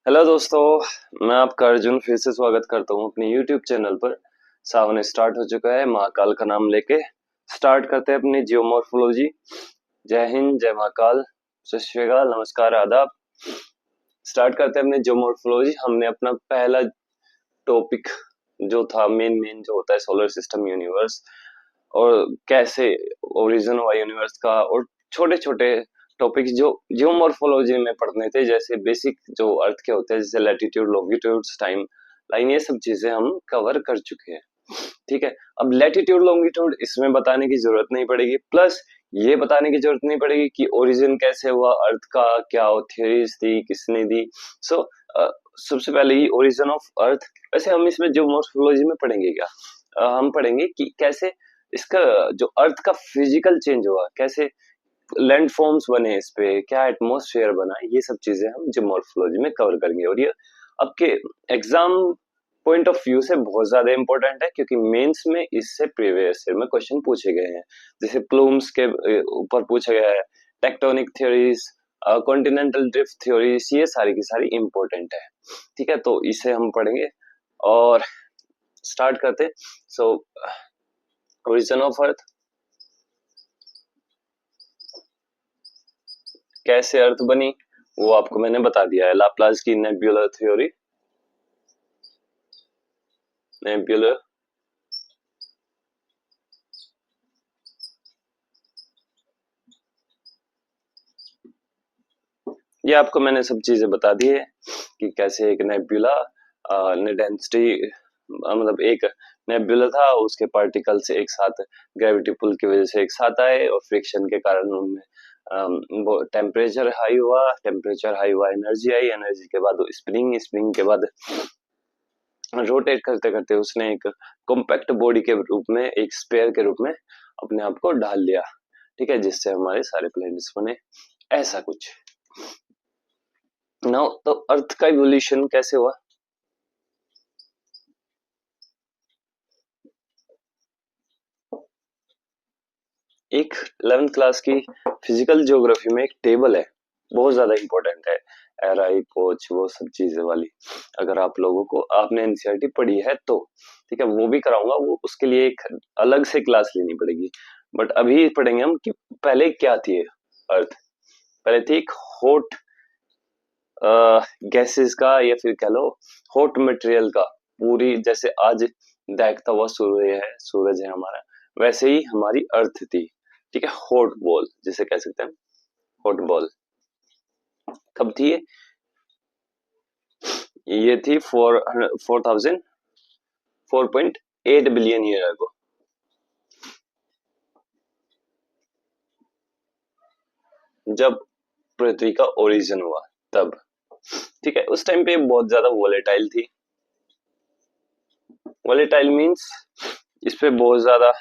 Hello दोस्तों, मैं आपका अर्जुन फिर से स्वागत करता हूँ अपने YouTube चैनल पर। सावन स्टार्ट हो चुका है, महाकाल का नाम लेके स्टार्ट करते हैं अपनी जियोमॉर्फोलॉजी। जय हिंद, जय महाकाल, सत श्री अकाल, नमस्कार, आदाब। स्टार्ट करते हैं अपने जियोमॉर्फोलॉजी। हमने अपना पहला टॉपिक जो था मेन जो होता है सोलर सिस्टम, यूनिवर्स और कैसे ओरिजिन हुआ यूनिवर्स का, और छोटे छोटे टॉपिक्स जो जियोमॉर्फोलॉजी में पढ़ने थे, जैसे बेसिक जो अर्थ के होते हैं, जैसे लैटिट्यूड, लॉन्गिट्यूड, टाइम लाइन, ये सब चीजें हम कवर कर चुके हैं। ठीक है, अब लैटिट्यूड लॉन्गिट्यूड इसमें बताने की जरूरत नहीं पड़ेगी, प्लस ये बताने की जरूरत नहीं पड़ेगी कि ओरिजिन कैसे हुआ अर्थ का, क्या थ्योरीज थी, किसने दी। सो सबसे पहले ही ओरिजिन ऑफ अर्थ। वैसे हम इसमें जो मॉर्फोलॉजी में पढ़ेंगे क्या, हम पढ़ेंगे कि कैसे इसका जो अर्थ का फिजिकल चेंज हुआ, कैसे लैंड फॉर्म्स बने, इस पे क्या एटमॉस्फेयर बना, ये सब चीजें हम जियोमॉर्फोलॉजी में कवर करेंगे। और ये आपके एग्जाम पॉइंट ऑफ व्यू से बहुत ज्यादा इंपॉर्टेंट है, क्योंकि मेंस में इससे प्रीवियस ईयर में क्वेश्चन पूछे गए हैं। जैसे प्लूम्स के ऊपर पूछा गया है, tectonic theories, continental drift theories, ये सारी की सारी इंपॉर्टेंट है। ठीक है, तो इसे हम पढ़ेंगे और स्टार्ट करते। सो ओरिजिन ऑफ अर्थ, कैसे अर्थ बनी, वो आपको मैंने बता दिया है। लाप्लास की नेब्यूलर थ्योरी, नेब्यूलर ये आपको मैंने सब चीजें बता दी है कि कैसे एक नेब्यूला ने डेंसिटी, मतलब एक नेब्यूला था, उसके पार्टिकल्स एक साथ ग्रेविटी पुल की वजह से एक साथ आए, और फ्रिक्शन के कारण उनमें वो टेम्परेचर हाई हुआ, टेम्परेचर हाई हुआ, एनर्जी आई, एनर्जी के बाद स्प्रिंग, स्प्रिंग के बाद रोटेट करते करते उसने एक कॉम्पैक्ट बॉडी के रूप में, एक स्पेयर के रूप में अपने आप को ढाल लिया। ठीक है, जिससे हमारे सारे प्लैनेट्स बने, ऐसा कुछ। नाउ तो अर्थ का इवोल्यूशन कैसे हुआ। एक 11th क्लास की फिजिकल ज्योग्राफी में एक टेबल है, बहुत ज्यादा इंपॉर्टेंट है, एराई पोच वो सब चीजें वाली। अगर आप लोगों को, आपने एनसीईआरटी पढ़ी है तो ठीक है, वो भी कराऊंगा, वो उसके लिए एक अलग से क्लास लेनी पड़ेगी। बट अभी पढ़ेंगे हम कि पहले क्या थी अर्थ। पहले थी एक हॉट गैसेस का, या फिर कह लो हॉट मटेरियल का, पूरी जैसे आज देखता हुआ सूरज है हमारा, वैसे ही हमारी अर्थ थी। ठीक है, हॉट बॉल जिसे कह सकते हैं, हॉट बॉल। कब थी ये थी 4.8 बिलियन ईयर अगो, जब पृथ्वी का ओरिजिन हुआ तब। ठीक है, उस टाइम पे बहुत ज्यादा वोलेटाइल थी। वोलेटाइल मींस इस पे बहुत ज्यादा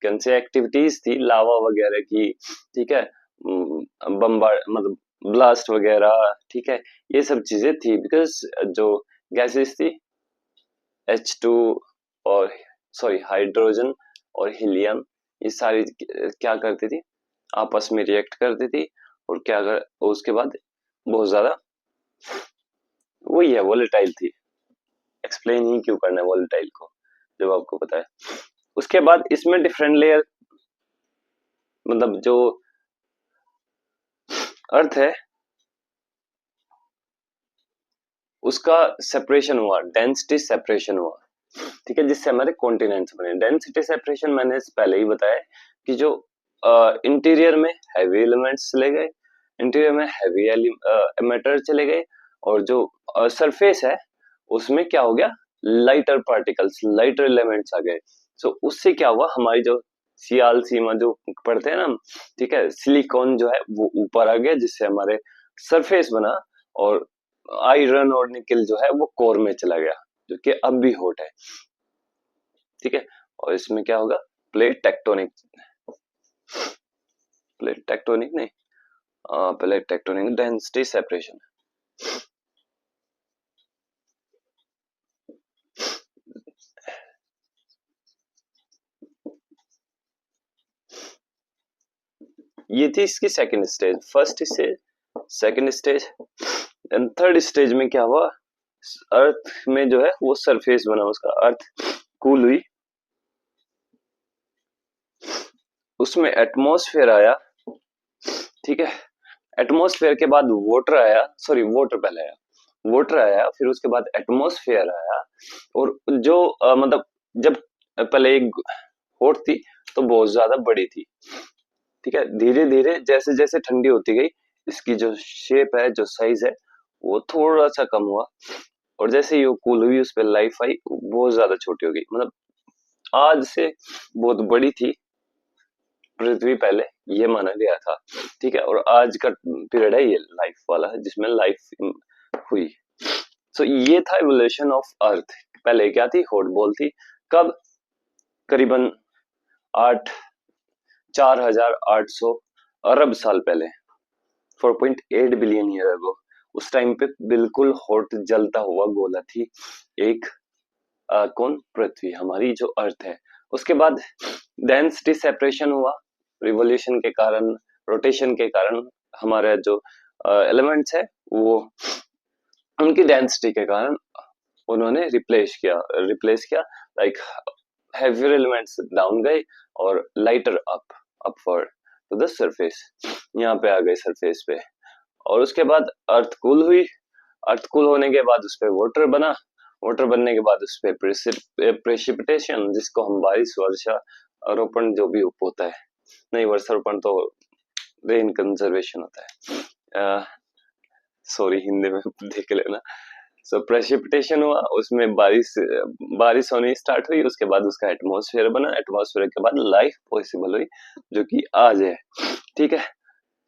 कौन सी एक्टिविटीज थी, लावा वगैरह की। ठीक है, बम्बार्ड, मतलब ब्लास्ट वगैरह। ठीक है, ये सब चीजें थी, बिकॉज जो गैसेस थी H2 और सॉरी हाइड्रोजन और हीलियम, ये सारी क्या करती थी, आपस में रिएक्ट करती थी, और क्या कर, उसके बाद बहुत ज्यादा, वही है, वोलेटाइल थी। एक्सप्लेन ही क्यों करना है वोलेटाइल को, जब आपको पता है। उसके बाद इसमें डिफरेंट लेयर, मतलब जो अर्थ है उसका सेपरेशन हुआ, डेंसिटी सेपरेशन हुआ। ठीक है, जिससे हमारे कॉन्टिनेंट्स बने। डेंसिटी सेपरेशन मैंने पहले ही बताया कि जो इंटीरियर में हैवी एलिमेंट्स चले गए, इंटीरियर में हैवी मैटर चले गए, और जो सरफेस है उसमें क्या हो गया, लाइटर पार्टिकल्स, लाइटर एलिमेंट्स आ गए। सो उससे क्या हुआ, हमारी जो सियाल सीमा जो पढ़ते हैं ना, ठीक है, सिलिकॉन जो है वो ऊपर आ गया, जिससे हमारे सरफेस बना, और आयरन और निकल जो है वो कोर में चला गया, जो कि अब भी हॉट है। ठीक है, और इसमें क्या होगा, प्लेट टेक्टोनिक, प्लेट टेक्टोनिक नहीं, प्लेट टेक्टोनिक डेंसिटी सेपरेशन। ये थी इसकी second stage. First stage second stage. And third stage में क्या हुआ, अर्थ में जो है वो सरफेस बना, उसका अर्थ कूल हुई, उसमें एटमॉस्फेयर आया, ठीक है। एटमॉस्फेयर के बाद वाटर आया, सॉरी वाटर पहले आया, वाटर आया, फिर उसके बाद एटमॉस्फेयर आया। और जो मतलब जब पहले एक हॉट थी तो बहुत ज्यादा बड़ी थी, ठीक है। धीरे धीरे जैसे जैसे ठंडी होती गई, इसकी जो शेप है, जो साइज है, वो थोड़ा सा कम हुआ। और जैसे ही वो कूल हुई, उस पर लाइफ आई, बहुत ज्यादा छोटी हो गई। मतलब आज से बहुत बड़ी थी पृथ्वी पहले, ये माना गया था, ठीक है। और आज का पीरियड है ये लाइफ वाला, जिसमें लाइफ हुई। सो ये था इवोल्यूशन ऑफ अर्थ। पहले क्या थी, हॉट बॉल थी। कब? करीबन 4,800 अरब साल पहले, 4.8 बिलियन ईयर अगो। उस टाइम पे बिल्कुल हॉट जलता हुआ गोला थी एक, कौन? पृथ्वी, हमारी जो अर्थ है। उसके बाद डेंसिटी सेपरेशन हुआ, रिवोल्यूशन के कारण, रोटेशन के कारण, हमारे जो एलिमेंट्स है वो उनकी डेंसिटी के कारण उन्होंने रिप्लेस किया, लाइक हेवियर एलिमेंट्स डाउन गए और lighter upward to the surface, यहाँ पे आ गए सरफेस पे। और उसके बाद अर्थ कूल हुई, अर्थ कूल होने के बाद उस पर वाटर बना, वाटर बनने के बाद उस पर प्रेसिपिटेशन, जिसको हम बारिश, वर्षा आरोपण जो भी होता है, नहीं वर्षारोपण तो रेन कंजर्वेशन होता है, सॉरी हिंदी में देख लेना। सो प्रेसिपिटेशन हुआ, उसमें बारिश होनी स्टार्ट हुई, उसके बाद उसका एटमॉस्फेयर बना, एटमॉस्फेयर के बाद लाइफ पॉसिबल हुई, जो कि आज है, ठीक है।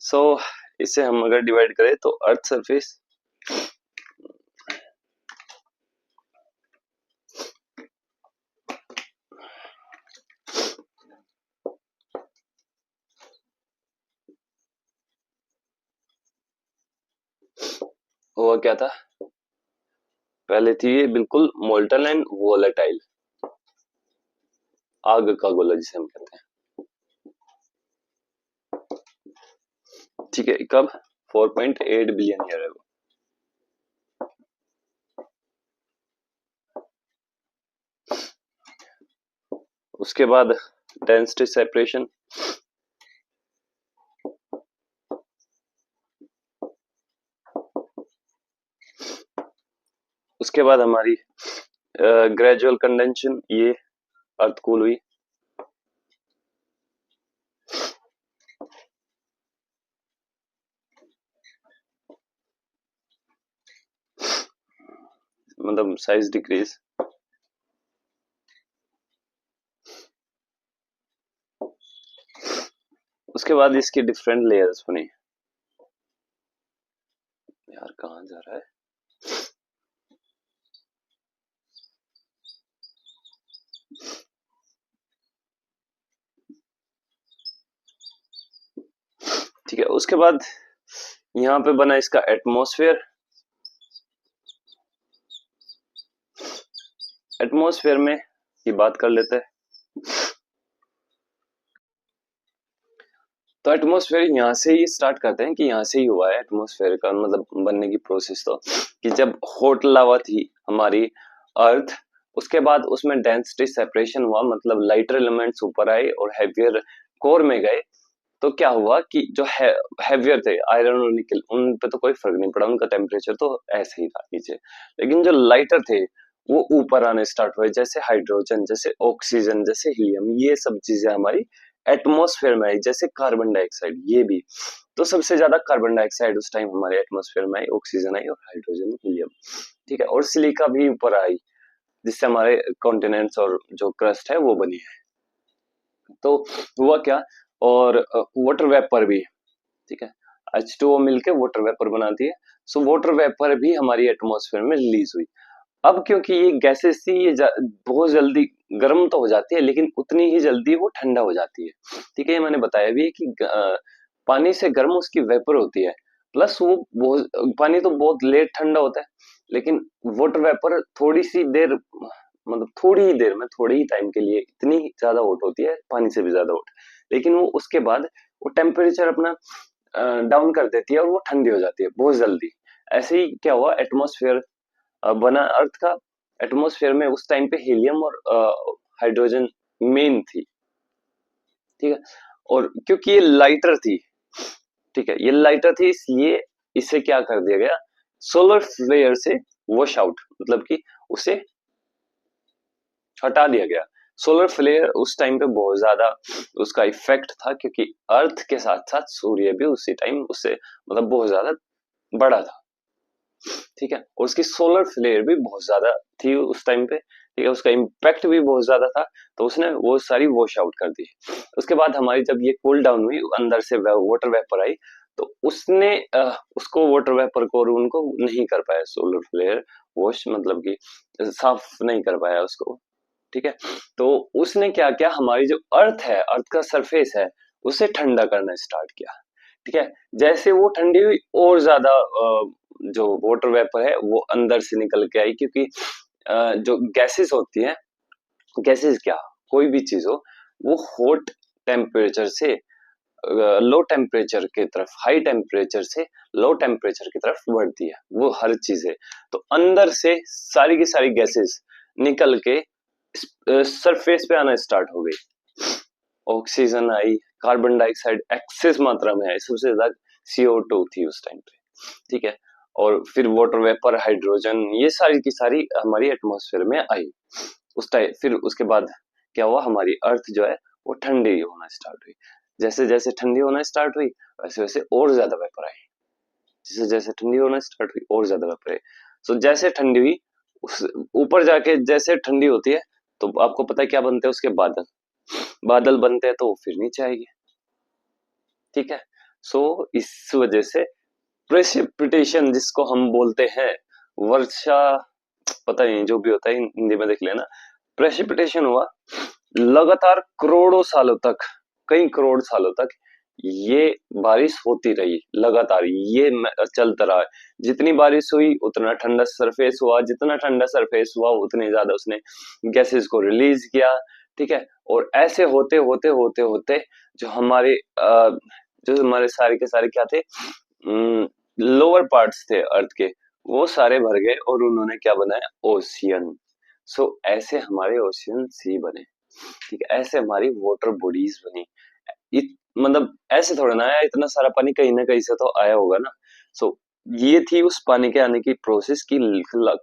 सो इसे हम अगर डिवाइड करें तो अर्थ सरफेस, हुआ क्या था, पहले थी ये बिल्कुल मोल्टन एंड वोलेटाइल, आग का गोला जिसे हम कहते हैं, ठीक है। कब? 4.8 बिलियन ईयर अगो। उसके बाद डेंसिटी सेपरेशन, उसके बाद हमारी ग्रेजुअल कंडेंशन, ये अर्थ कूल हुई, मतलब साइज डिक्रीज। उसके बाद इसकी डिफरेंट लेयर्स बनी, यार कहाँ जा रहा है, ठीक है। उसके बाद यहाँ पे बना इसका एटमॉस्फेयर, एटमॉस्फेयर में ये बात कर लेते हैं। तो एटमॉस्फेयर यहाँ से ही स्टार्ट करते हैं कि यहाँ से ही हुआ है एटमॉस्फेयर का मतलब बनने की प्रोसेस। तो कि जब हॉट लावा थी हमारी अर्थ, उसके बाद उसमें डेंसिटी सेपरेशन हुआ, मतलब लाइटर एलिमेंट्स ऊपर आए और हैवियर कोर में गए। तो क्या हुआ कि जो हैवियर थे, आयरन और निकल, उन पे तो कोई फर्क नहीं पड़ा, उनका टेम्परेचर तो ऐसे ही था नीचे। लेकिन जो लाइटर थे वो ऊपर आने स्टार्ट हुए, जैसे हाइड्रोजन, जैसे ऑक्सीजन, जैसे हीलियम, ये सब चीजें हमारी एटमॉस्फेयर में आई, जैसे कार्बन डाइऑक्साइड, ये भी। तो सबसे ज्यादा कार्बन डाइऑक्साइड उस टाइम हमारे एटमॉस्फेयर में आई, ऑक्सीजन आई और हाइड्रोजन, हीलियम, ठीक है। और सिलिका भी ऊपर आई, जिससे हमारे कॉन्टिनेंट्स और जो क्रस्ट है वो बनी है। तो हुआ क्या, और वाटर वेपर भी, ठीक है, H2O मिलके वाटर वेपर बनाती है। सो वाटर वेपर भी हमारी एटमॉस्फेयर में रिलीज हुई। अब क्योंकि ये गैसेस थी, ये बहुत जल्दी गर्म तो हो जाती है, लेकिन उतनी ही जल्दी वो ठंडा हो जाती है, ठीक है। ये मैंने बताया भी है कि पानी से गर्म उसकी वेपर होती है, प्लस वो बहुत, पानी तो बहुत लेट ठंडा होता है, लेकिन वाटर वेपर थोड़ी सी देर, मतलब थोड़ी ही देर में, थोड़ी ही टाइम के लिए इतनी ज्यादा हॉट होती है, पानी से भी ज्यादा हॉट, लेकिन वो उसके बाद वो टेम्परेचर अपना डाउन कर देती है और वो ठंडी हो जाती है बहुत जल्दी। ऐसे ही क्या हुआ, एटमॉस्फेयर बना अर्थ का। एटमॉस्फेयर में उस टाइम पे हीलियम और हाइड्रोजन मेन थी, ठीक है। और क्योंकि ये लाइटर थी, ठीक है, ये लाइटर थी, इसलिए इसे क्या कर दिया गया, सोलर फ्लेयर से वॉश आउट, मतलब कि उसे हटा दिया गया। सोलर फ्लेयर उस टाइम पे बहुत ज्यादा उसका इफेक्ट था, क्योंकि अर्थ के साथ साथ सूर्य भी उसी टाइम उससे मतलब बहुत ज्यादा बड़ा था, ठीक है। और उसकी सोलर फ्लेयर भी बहुत ज्यादा थी उस टाइम पे, ठीक है, उसका इम्पैक्ट भी बहुत ज्यादा था, तो उसने वो सारी वॉश आउट कर दी। उसके बाद हमारी जब ये कूल डाउन हुई, अंदर से वाटर वेपर आई, तो उसने उसको वाटर वेपर को और उनको नहीं कर पाया सोलर फ्लेयर वॉश, मतलब कि साफ नहीं कर पाया उसको, ठीक है। तो उसने क्या किया, हमारी जो अर्थ है, अर्थ का सरफेस है, उसे ठंडा करना स्टार्ट किया, ठीक है। जैसे वो ठंडी हुई और ज्यादा जो वाटर वेपर है वो अंदर से निकल के आई, क्योंकि जो गैसेस होती हैं, गैसेस क्या, कोई भी चीज हो, वो हॉट टेम्परेचर से लो टेम्परेचर की तरफ, हाई टेम्परेचर से लो टेम्परेचर की तरफ बढ़ती है, वो हर चीज है। तो अंदर से सारी की सारी गैसेस निकल के सरफेस पे आना स्टार्ट हो गई। ऑक्सीजन आई, कार्बन डाइऑक्साइड एक्सेस मात्रा में आई, सबसे ज्यादा CO2 थी उस टाइम पे, ठीक है। और फिर वाटर वेपर, हाइड्रोजन, ये सारी की सारी हमारी एटमॉस्फेयर में आई उस टाइम। फिर उसके बाद क्या हुआ, हमारी अर्थ जो है वो ठंडी होना स्टार्ट हुई। जैसे जैसे ठंडी होना स्टार्ट हुई, वैसे वैसे और ज्यादा वेपर आई। जैसे जैसे ठंडी होना स्टार्ट हुई और ज्यादा वेपर आई। सो जैसे ठंडी हुई, उस ऊपर जाके जैसे ठंडी होती है, तो आपको पता है क्या बनते हैं उसके, बादल। बादल बनते हैं तो वो फिर नीचे आएगी, ठीक है। सो इस वजह से प्रेसिपिटेशन जिसको हम बोलते हैं, वर्षा, पता नहीं जो भी होता है, हिंदी में देख लेना। प्रेसिपिटेशन हुआ लगातार करोड़ों सालों तक, कई करोड़ सालों तक ये बारिश होती रही लगातार, ये चलता रहा। जितनी बारिश हुई उतना ठंडा सरफेस हुआ, जितना ठंडा सरफेस हुआ उतने ज्यादा उसने गैसेस को रिलीज किया, ठीक है। और ऐसे होते होते होते होते जो हमारे सारे के सारे क्या थे, लोअर पार्ट्स थे अर्थ के, वो सारे भर गए और उन्होंने क्या बनाया, ओशियन। सो ऐसे हमारे ओशियन सी बने, ठीक है। ऐसे हमारी वाटर बॉडीज बनी। मतलब ऐसे थोड़ा ना आया, इतना सारा पानी कहीं ना कहीं से तो आया होगा ना। सो ये थी उस पानी के आने की प्रोसेस की,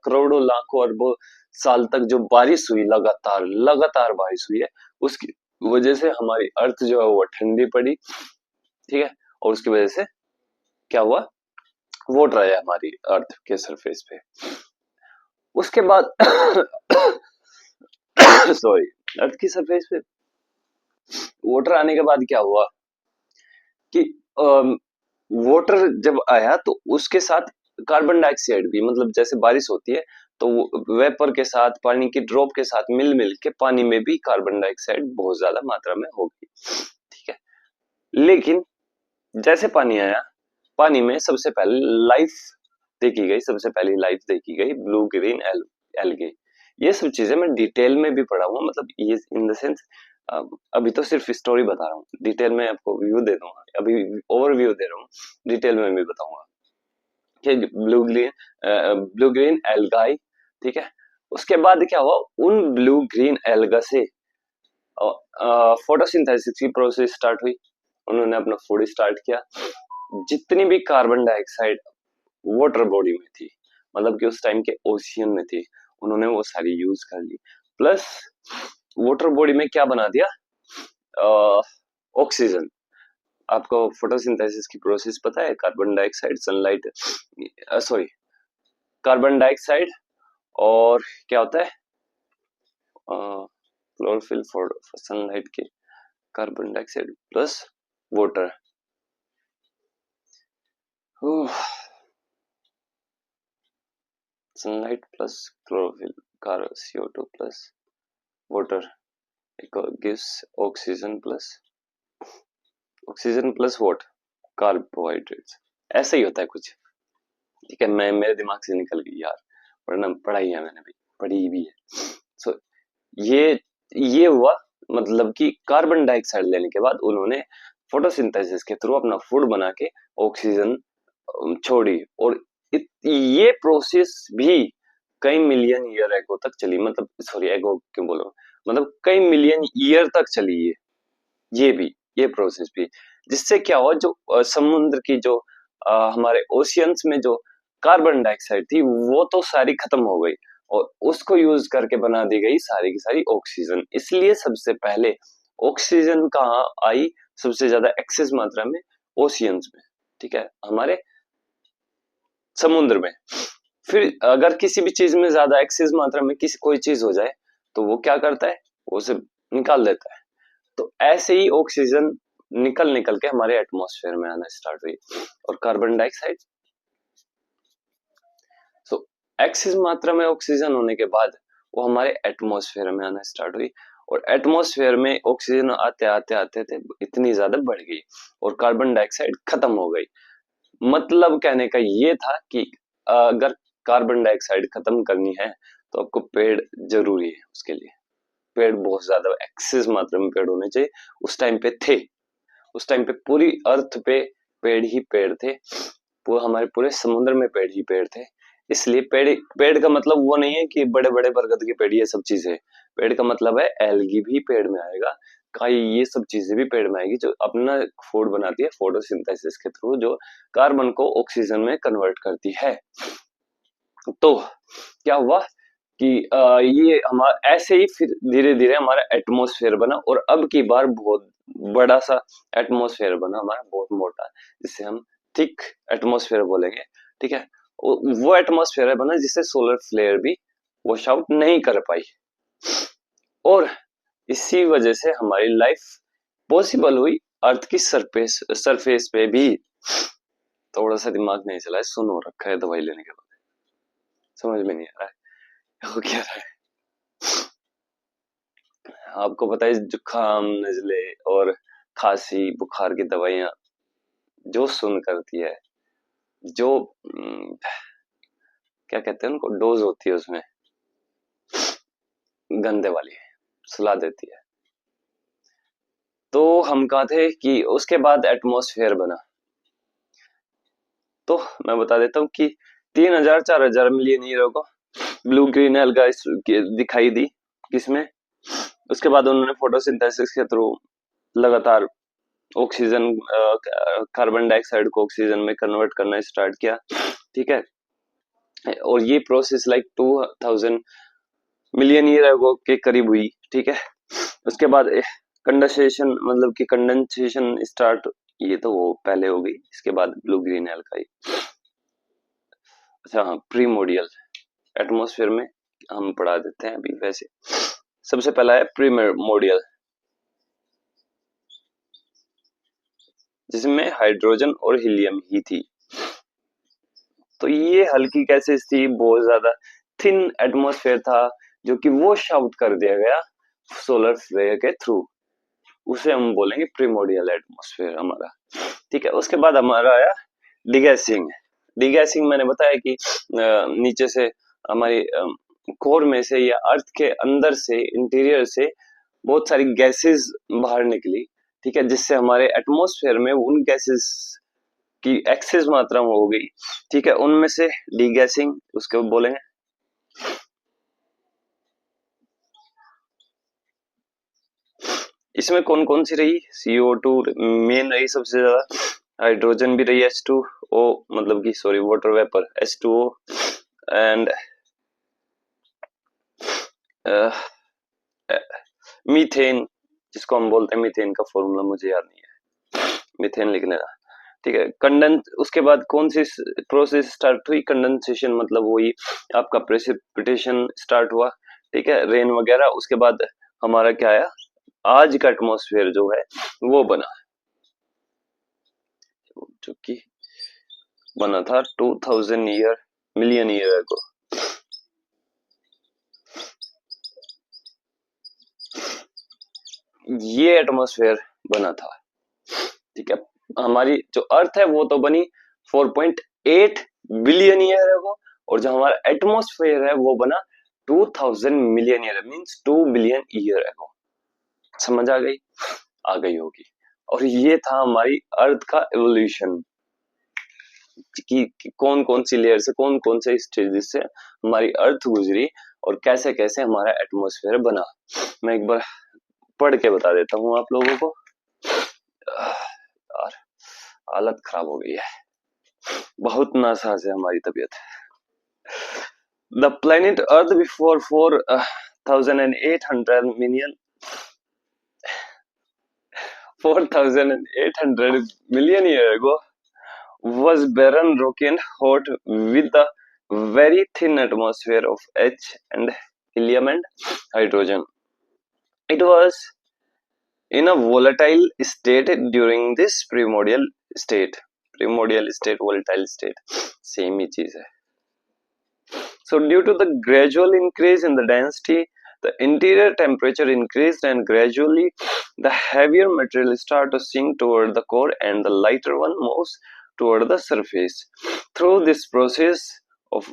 करोड़ों लाखों अरबों साल तक जो बारिश हुई, लगातार लगातार बारिश हुई है, उसकी वजह से हमारी अर्थ जो है वो ठंडी पड़ी, ठीक है। और उसकी वजह से क्या हुआ, वाटर आया हमारी अर्थ के सरफेस पे। उसके बाद सॉरी, अर्थ की सरफेस पे वाटर आने के बाद क्या हुआ कि वाटर जब आया तो उसके साथ कार्बन डाइऑक्साइड भी, मतलब जैसे बारिश होती है तो वेपर के साथ, पानी की ड्रॉप के साथ मिल मिल के पानी में भी कार्बन डाइऑक्साइड बहुत ज्यादा मात्रा में हो गई, ठीक है। लेकिन जैसे पानी आया, पानी में सबसे पहले लाइफ देखी गई, सबसे पहली लाइफ देखी गई ब्लू ग्रीन एल्गे। ये सब चीजें मैं डिटेल में भी पढ़ा हुआ, मतलब ये इन द सेंस अभी तो सिर्फ स्टोरी बता रहा हूँ, डिटेल में आपको व्यू दे दूंगा, अभी ओवरव्यू दे रहा हूँ, डिटेल में भी बताऊंगा कि ब्लू ग्रीन एल्गाई, ठीक है। उसके बाद क्या हुआ, उन ब्लू ग्रीन एल्गा से फोटोसिंथेसिस की प्रोसेस स्टार्ट हुई, उन्होंने अपना फूड स्टार्ट किया। जितनी भी कार्बन डाइऑक्साइड वाटर बॉडी में थी, मतलब कि उस टाइम के ओशियन में थी, उन्होंने वो सारी यूज कर ली। प्लस वाटर बॉडी में क्या बना दिया, ऑक्सीजन। आपको फोटोसिंथेसिस की प्रोसेस पता है, carbon dioxide, sunlight, sorry, carbon dioxide और क्या होता है, क्लोरोफिल फॉर सनलाइट के, carbon dioxide plus water, sunlight plus chlorophyll, CO2 plus water gives oxygen plus what, carbohydrates. ऐसा ही होता है कुछ, ठीक है। मैं मेरे दिमाग से निकल गई यार, वरना पढ़ाई है, मैंने भी पढ़ी भी है। सो ये हुआ, मतलब कि कार्बन डाइऑक्साइड लेने के बाद उन्होंने फोटोसिंथेसिस के थ्रू अपना फूड बना के ऑक्सीजन छोड़ी। और ये प्रोसेस भी कई मिलियन ईयर एगो तक चली, मतलब सॉरी एगो क्यों बोल रहा हूँ, मतलब कई मिलियन ईयर तक चली ये प्रोसेस भी। जिससे क्या हुआ, जो समुद्र की जो हमारे ओशियंस में जो कार्बन डाइऑक्साइड थी वो तो सारी खत्म हो गई और उसको यूज करके बना दी गई सारी की सारी ऑक्सीजन। इसलिए सबसे पहले ऑक्सीजन कहाँ आई सबसे ज्यादा एक्सेस मात्रा में, ओशियंस में, ठीक है, हमारे समुद्र में। फिर अगर किसी भी चीज में ज्यादा एक्सेस मात्रा में किसी कोई चीज हो जाए तो वो क्या करता है, वो उसे निकाल देता है। तो ऐसे ही ऑक्सीजन निकल निकल के हमारे एटमॉस्फेयर में आना स्टार्ट हुई और कार्बन डाइऑक्साइड। तो एक्सेस मात्रा में ऑक्सीजन होने के बाद वो हमारे एटमॉस्फेयर में आना स्टार्ट हुई और एटमॉस्फेयर में ऑक्सीजन आते आते आते थे इतनी ज्यादा बढ़ गई और कार्बन डाइऑक्साइड खत्म हो गई। मतलब कहने का ये था कि अगर कार्बन डाइऑक्साइड खत्म करनी है तो आपको पेड़ जरूरी है। उसके लिए पेड़ बहुत ज्यादा एक्सेस मात्रा में पेड़ होने चाहिए। उस टाइम पे थे, उस टाइम पे पूरी अर्थ पे पेड़ ही पेड़ थे, हमारे पूरे समुद्र में पेड़ ही पेड़ थे। इसलिए पेड़ पेड़ का मतलब वो नहीं है कि बड़े बड़े बरगद के पेड़ ये सब चीजें। पेड़ का मतलब है एल्गी भी पेड़ में आएगा, काई, ये सब चीजें भी पेड़ में आएगी जो अपना फूड बनाती है फोटोसिंथेसिस के थ्रू, जो कार्बन को ऑक्सीजन में कन्वर्ट करती है। तो क्या हुआ कि ये हमारा ऐसे ही फिर धीरे धीरे हमारा एटमॉस्फेयर बना और अब की बार बहुत बड़ा सा एटमॉस्फेयर बना हमारा, बहुत मोटा, जिसे हम थिक एटमॉस्फेयर बोलेंगे, ठीक है। वो एटमॉस्फेयर बना जिससे सोलर फ्लेयर भी वॉश आउट नहीं कर पाई और इसी वजह से हमारी लाइफ पॉसिबल हुई अर्थ की सरफेस पे भी। थोड़ा सा दिमाग नहीं चला है, सुन हो रखा है दवाई लेने के बाद, समझ में नहीं आ रहा है वो क्या रहा है। आपको पता है जुकाम, नजले और खांसी बुखार की दवाइयां जो सुन करती है, जो क्या कहते हैं उनको, डोज होती है उसमें गंदे वाली सुला देती है। तो हम कहा थे कि उसके बाद एटमॉस्फेयर बना। तो मैं बता देता हूँ कि 3000-4000 मिलियन ईयर को ब्लू ग्रीन एल्गा दिखाई दी किसमें। उसके बाद उन्होंने फोटोसिंथेसिस के थ्रू लगातार ऑक्सीजन कार्बन डाइऑक्साइड को ऑक्सीजन में कन्वर्ट करना स्टार्ट किया, ठीक है। और ये process like 2000 million year ago के करीब हुई, ठीक है। उसके बाद कंडेंसेशन, मतलब कि कंडेंसेशन स्टार्ट, ये तो वो पहले हो गई, इसके बाद ब्लू ग्रीन एल्काई। अच्छा हाँ, प्रीमोडियल एटमॉस्फेयर में हम पढ़ा देते हैं अभी। वैसे सबसे पहला है प्रीमोडियल, जिसमें हाइड्रोजन और हीलियम ही थी। तो ये हल्की गैसेस थी, बहुत ज्यादा थिन एटमॉस्फेयर था जो कि वॉश आउट कर दिया गया सोलर फ्लेयर के थ्रू। उसे हम बोलेंगे प्रीमोडियल एटमॉस्फेयर हमारा, ठीक है। उसके बाद हमारा आया डिगैसिंग। डिगैसिंग मैंने बताया कि नीचे से हमारी कोर में से या अर्थ के अंदर से, इंटीरियर से बहुत सारी गैसेस बाहर निकली, ठीक है, जिससे हमारे एटमॉस्फेयर में उन गैसेस की एक्सेस मात्रा में हो गई, ठीक है। उनमें से डीगैसिंग उसके बोलेंगे। इसमें कौन कौन सी रही, CO2 मेन रही सबसे ज्यादा, हाइड्रोजन भी रही, H2O, मतलब कि sorry water vapour H2O, and methane, जिसको हम बोलते हैं, मीथेन का फॉर्मूला मुझे याद नहीं है, मीथेन लिख लेना, ठीक है। कंडेंस, उसके बाद कौन सी प्रोसेस स्टार्ट हुई, कंडेंसेशन, मतलब वही आपका प्रेसिपिटेशन स्टार्ट हुआ, ठीक है, रेन वगैरह। उसके बाद हमारा क्या आया, आज का एटमॉस्फेयर जो है वो बना, जो कि बना था 2000 ईयर मिलियन ईयर को। ये एटमॉस्फेयर बना था, ठीक है। हमारी जो अर्थ है वो तो बनी 4.8 बिलियन ईयर अगो, और जो हमारा एटमॉस्फेयर है वो बना 2000 million year, means 2 billion year ago. समझ आ गई होगी। और ये था हमारी अर्थ का एवोल्यूशन कि कौन कौन सी लेयर से कौन कौन से स्टेजेस से हमारी अर्थ गुजरी और कैसे कैसे हमारा एटमॉस्फेयर बना। मैं एक बार पढ़ के बता देता हूँ आप लोगों को। यार हालत खराब हो गई है, बहुत नासाज है हमारी तबीयत। The planet Earth before 4,800 million years ago was barren, rocky and hot with a very thin atmosphere of H and helium and hydrogen. It was in a volatile state during this primordial state. Primordial state, volatile state, same ही चीज है. So due to the gradual increase in the density, the interior temperature increased and gradually the heavier material start to sink toward the core and the lighter one moves toward the surface. Through this process of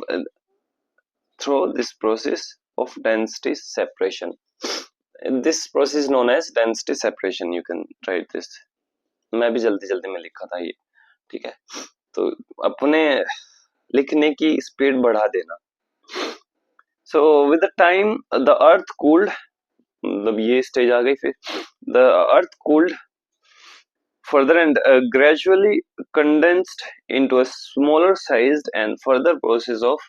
density separation. This process known as density separation. You can write this. मैं भी जल्दी जल्दी में लिखा था ये, ठीक है, तो अपने लिखने की स्पीड बढ़ा देना. So with the time the earth cooled, मतलब ये स्टेज आ गई. फिर the earth cooled further and gradually condensed into a smaller sized and further process of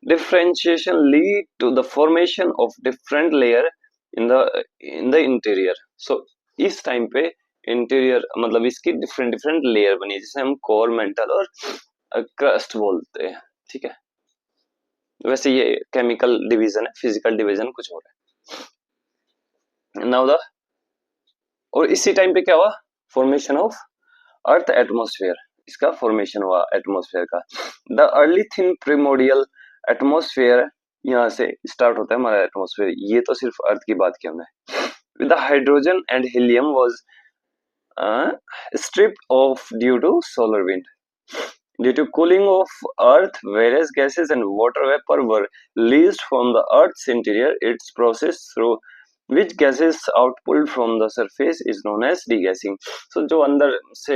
differentiation lead to the formation of different layer in the interior. So इस time पे interior मतलब इसकी different different layer बनी जिसे हम core, mental और crust बोलते हैं, ठीक है. वैसे ये केमिकल डिवीजन है, फिजिकल डिवीजन कुछ और है. नाउ द और इसी टाइम पे क्या हुआ, फॉर्मेशन ऑफ अर्थ एटमॉस्फेयर. इसका फॉर्मेशन हुआ एटमॉस्फेयर का. The early thin primordial atmosphere, यहाँ से स्टार्ट होता है हमारा एटमॉस्फेयर. ये तो सिर्फ अर्थ की बात की हमने. With the hydrogen and helium was stripped off due to solar wind. Due to cooling of Earth, various gases and water vapor were released from the Earth's interior. Its process through which gases outpulled from the surface is known as degassing. So जो अंदर से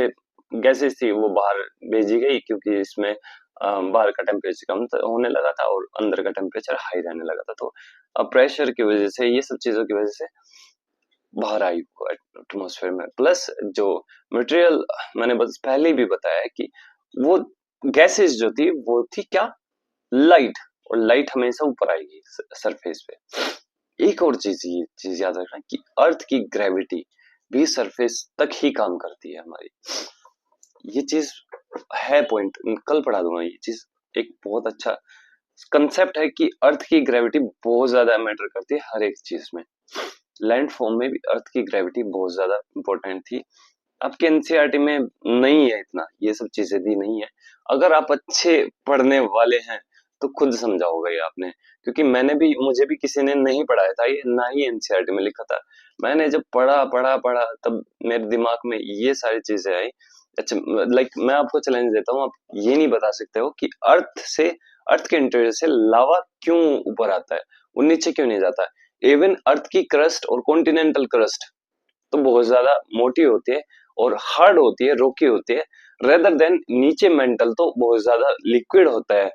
gases थी वो बाहर भेजी गई क्योंकि इसमें बाहर का टेम्परेचर कम होने लगा था और अंदर का टेम्परेचर हाई रहने लगा था. तो प्रेशर की वजह से, ये सब चीजों की वजह से बाहर आई एटमॉस्फेयर में. प्लस जो मटेरियल मैंने बस पहले भी बताया है कि वो गैसेस जो थी वो थी क्या, लाइट. और लाइट हमेशा ऊपर आएगी सरफेस पे. एक और चीज याद रखना कि अर्थ की ग्रेविटी भी सरफेस तक ही काम करती है हमारी. ये चीज है पॉइंट, कल पढ़ा दूंगा. ये चीज एक बहुत अच्छा कंसेप्ट है कि अर्थ की ग्रेविटी बहुत ज्यादा मैटर करती है हर एक चीज में. लैंड फॉर्म में भी अर्थ की ग्रेविटी बहुत ज्यादा इंपॉर्टेंट थी. आपके एनसीईआरटी में नहीं है इतना, ये सब चीजें दी नहीं है. अगर आप अच्छे पढ़ने वाले हैं तो खुद समझाओगे ये आपने, क्योंकि मुझे भी किसी ने नहीं पढ़ाया था ये, ना ही एनसीईआरटी में लिखा था. मैंने जब पढ़ा तब मेरे दिमाग में ये सारी चीजें आई. अच्छा, लाइक मैं आपको चैलेंज देता हूँ, आप ये नहीं बता सकते हो कि अर्थ के इंटीरियर से लावा क्यों ऊपर आता है, वो नीचे क्यों नहीं जाता है. इवन अर्थ की क्रस्ट और कॉन्टिनेंटल क्रस्ट तो बहुत ज्यादा मोटी होती है और हार्ड होती है, रोकी होती है, रेदर देन नीचे मेंटल तो बहुत ज्यादा लिक्विड होता है,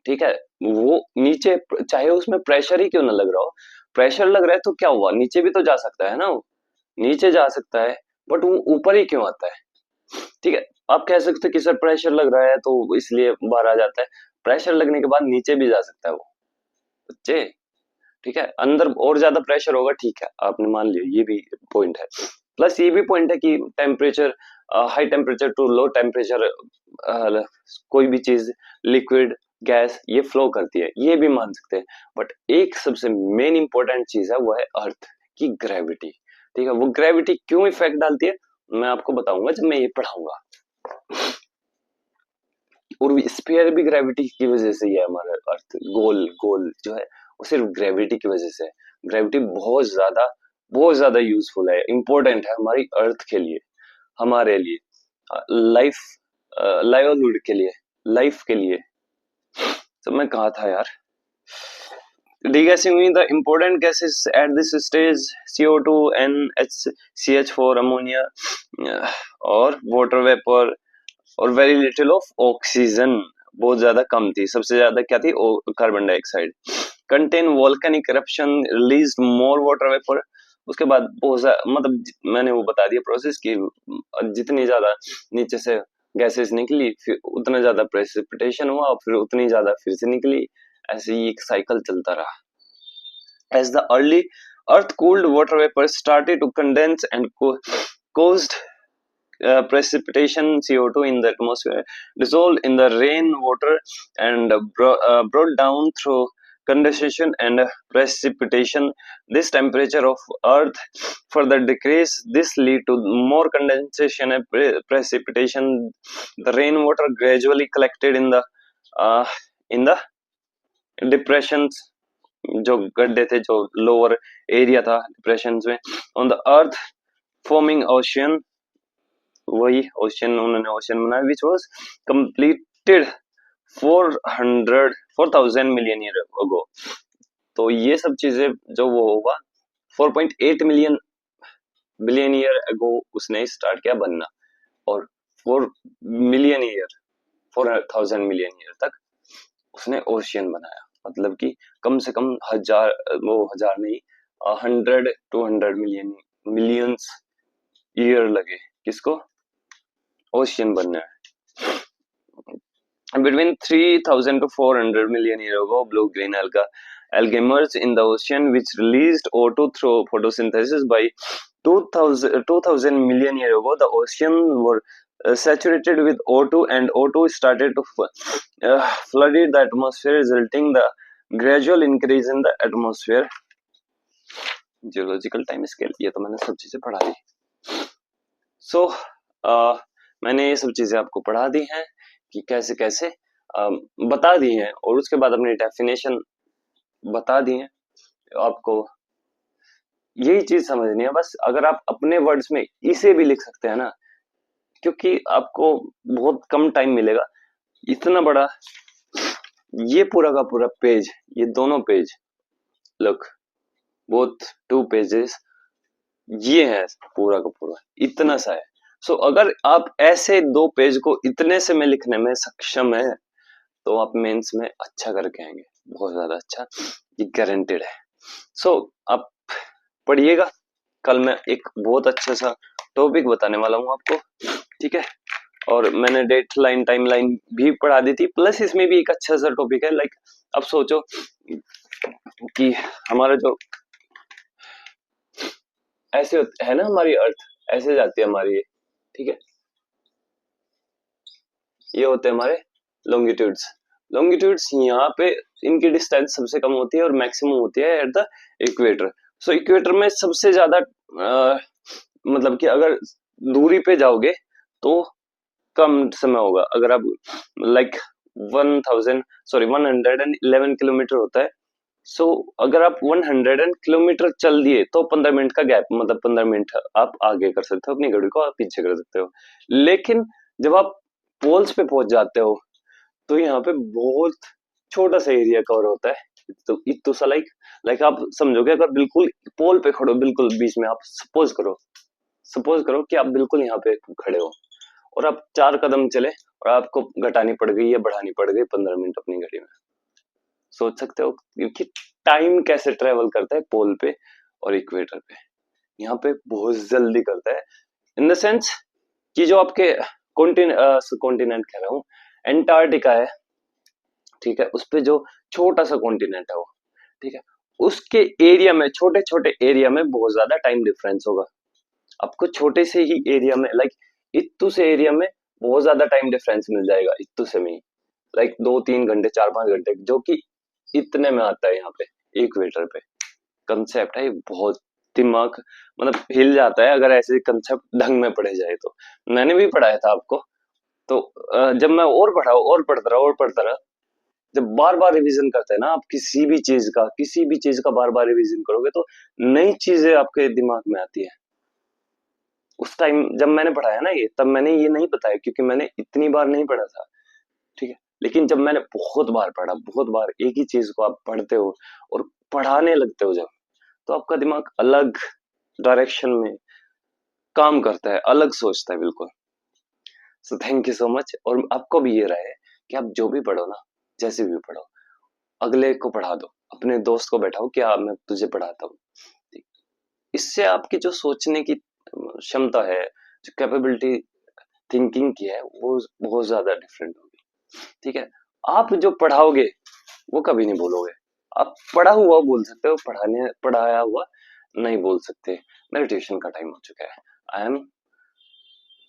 ठीक है. वो नीचे चाहे उसमें प्रेशर ही क्यों ना लग रहा हो, प्रेशर लग रहा है तो क्या हुआ, नीचे भी तो जा सकता है ना, वो नीचे जा सकता है, बट वो ऊपर ही क्यों आता है. ठीक है, आप कह सकते हो कि सर प्रेशर लग रहा है तो इसलिए बाहर आ जाता है. प्रेशर लगने के बाद नीचे भी जा सकता है वो बच्चे, ठीक है. अंदर और ज्यादा प्रेशर होगा, ठीक है, आपने मान लिया, ये भी पॉइंट है. प्लस ये भी पॉइंट है कि temperature, high temperature to low temperature, कोई भी चीज लिक्विड गैस ये फ्लो करती है, ये भी मान सकते हैं. बट एक सबसे मेन इंपॉर्टेंट चीज है, वो है अर्थ की ग्रेविटी. ठीक है, वो ग्रेविटी क्यों इफेक्ट डालती है मैं आपको बताऊंगा जब मैं ये पढ़ाऊंगा. और स्फीयर भी ग्रेविटी की वजह से ही है. हमारा अर्थ गोल जो है वो सिर्फ ग्रेविटी की वजह से है. ग्रेविटी बहुत ज्यादा यूजफुल है, इंपॉर्टेंट है हमारी अर्थ के लिए, हमारे लिए, लाइफ लाइवलीहुड के लिए, लाइफ के लिए. तो मैं कहा था यार, Degassing the important gases at this stage CO2, NH, CH4, ammonia और water vapor और वेरी लिटिल ऑफ ऑक्सीजन, बहुत ज्यादा कम थी, सबसे ज्यादा क्या थी carbon dioxide. Contain volcanic eruption release more water vapour. उसके बाद बहुत मतलब मैंने वो बता दिया प्रोसेस की जितनी ज्यादा नीचे से गैसेस निकली फिर उतना ज्यादा प्रेसिपिटेशन हुआ और फिर उतनी ज्यादा फिर से निकली, ऐसे ही एक साइकिल चलता रहा। As the early earth cooled water vapour started to condense and caused precipitation CO2 in the atmosphere dissolved in the rainwater and brought down through condensation and precipitation. This temperature of earth further decrease. This lead to more condensation and precipitation. The rainwater gradually collected in the depressions, जो गड्ढे थे, जो lower area था depression में, on the earth forming ocean, वही ocean उन्होंने ocean बनाया which was completed 4,000 million year ago. तो ये सब चीजें जो वो होगा 4.8 बिलियन ईयर अगो उसने स्टार्ट किया बनना, और 4 मिलियन ईयर 4,000 मिलियन ईयर तक उसने ओशियन बनाया। मतलब कि कम से कम हजार नहीं 100-200 मिलियंस ईयर लगे किसको, ओशियन बनना है। Between 3,000 to 400 million years ago, blue-green algae emerged in the ocean, which released O2 through photosynthesis. By 2,000 million years ago, the ocean were saturated with O2, and O2 started to flooded the atmosphere, resulting the gradual increase in the atmosphere. Geological time scale, ये तो मैंने सब चीजें पढ़ा दी। So, मैंने ये सब चीजें आपको पढ़ा दी हैं कि कैसे कैसे बता दी हैं, और उसके बाद अपनी डेफिनेशन बता दी है। आपको यही चीज समझनी है बस। अगर आप अपने वर्ड्स में इसे भी लिख सकते हैं ना, क्योंकि आपको बहुत कम टाइम मिलेगा। इतना बड़ा ये पूरा का पूरा पेज, ये दोनों पेज, लुक बोथ 2 पेजेस, ये है पूरा का पूरा, इतना सा है। सो अगर आप ऐसे 2 पेज को इतने से में लिखने में सक्षम है तो आप मेंस में अच्छा करके आएंगे, बहुत ज्यादा अच्छा, ये गारंटेड है। सो आप पढ़िएगा, कल मैं एक बहुत अच्छा सा टॉपिक बताने वाला हूँ आपको, ठीक है। और मैंने डेट लाइन टाइम लाइन भी पढ़ा दी थी, प्लस इसमें भी एक अच्छा सा टॉपिक है। लाइक अब सोचो कि हमारा जो ऐसे है ना, हमारी अर्थ ऐसे जाती है हमारी, ठीक है, ये होते हैं हमारे लॉन्गिट्यूड्स यहाँ पे इनकी डिस्टेंस सबसे कम होती है और मैक्सिमम होती है at the equator. So equator में सबसे ज्यादा मतलब कि अगर दूरी पे जाओगे तो कम समय होगा। अगर आप लाइक 111 किलोमीटर होता है। सो अगर आप 100 किलोमीटर चल दिए तो 15 मिनट का गैप, मतलब 15 मिनट आप आगे कर सकते हो अपनी घड़ी को, आप पीछे कर सकते हो। लेकिन जब आप पोल्स पे पहुंच जाते हो तो यहाँ पे बहुत छोटा सा एरिया कवर होता है। तो इतो सा लाइक आप समझोगे, अगर बिल्कुल पोल पे खड़ो, बिल्कुल बीच में, आप सपोज करो कि आप बिल्कुल यहाँ पे खड़े हो और आप 4 कदम चले और आपको घटानी पड़ गई या बढ़ानी पड़ गई 15 मिनट अपनी घड़ी में। सोच सकते हो कि टाइम कैसे ट्रेवल करता है पोल पे और इक्वेटर पे। यहाँ पे बहुत जल्दी करता है, इन द सेंस कि जो आपके कॉन्टिनेंट कह रहा हूँ, एंटार्क्टिका है, ठीक है, उस पे जो छोटा सा कॉन्टिनेंट है वो, ठीक है, उसके एरिया में, छोटे छोटे एरिया में बहुत ज्यादा टाइम डिफरेंस होगा। आपको छोटे से ही एरिया में, लाइक इत्तू से एरिया में बहुत ज्यादा टाइम डिफरेंस मिल जाएगा, इत्तू से में लाइक 2-3 घंटे 4-5 घंटे, जो कि इतने में आता है यहाँ पे इक्वेटर पे। कंसेप्ट है बहुत, दिमाग मतलब हिल जाता है अगर ऐसे कंसेप्ट ढंग में पढ़े जाए तो। मैंने भी पढ़ाया था आपको, तो जब मैं और पढ़ता रहा, जब बार बार रिवीजन करते हैं ना आप किसी भी चीज का बार बार रिवीजन करोगे तो नई चीजें आपके दिमाग में आती है। उस टाइम जब मैंने पढ़ाया ना ये, तब मैंने ये नहीं बताया क्योंकि मैंने इतनी बार नहीं पढ़ा था, ठीक है। लेकिन जब मैंने बहुत बार पढ़ा, बहुत बार एक ही चीज को आप पढ़ते हो और पढ़ाने लगते हो जब, तो आपका दिमाग अलग डायरेक्शन में काम करता है, अलग सोचता है बिल्कुल। So thank you so much. और आपको भी ये रहे कि आप जो भी पढ़ो ना, जैसे भी पढ़ो, अगले को पढ़ा दो, अपने दोस्त को बैठाओ कि मैं तुझे पढ़ाता हूँ। इससे आपकी जो सोचने की क्षमता है, जो कैपेबिलिटी थिंकिंग की है, वो बहुत ज्यादा डिफरेंट होगी। ठीक है, आप जो पढ़ाओगे वो कभी नहीं बोलोगे। आप पढ़ा हुआ बोल सकते हो, पढ़ाया हुआ नहीं बोल सकते। मेडिटेशन का टाइम हो चुका है। आई एम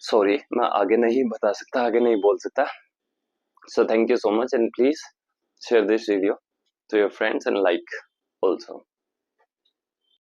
सॉरी, मैं आगे नहीं बता सकता, आगे नहीं बोल सकता। So thank you so much, and please share this video to your friends and like also.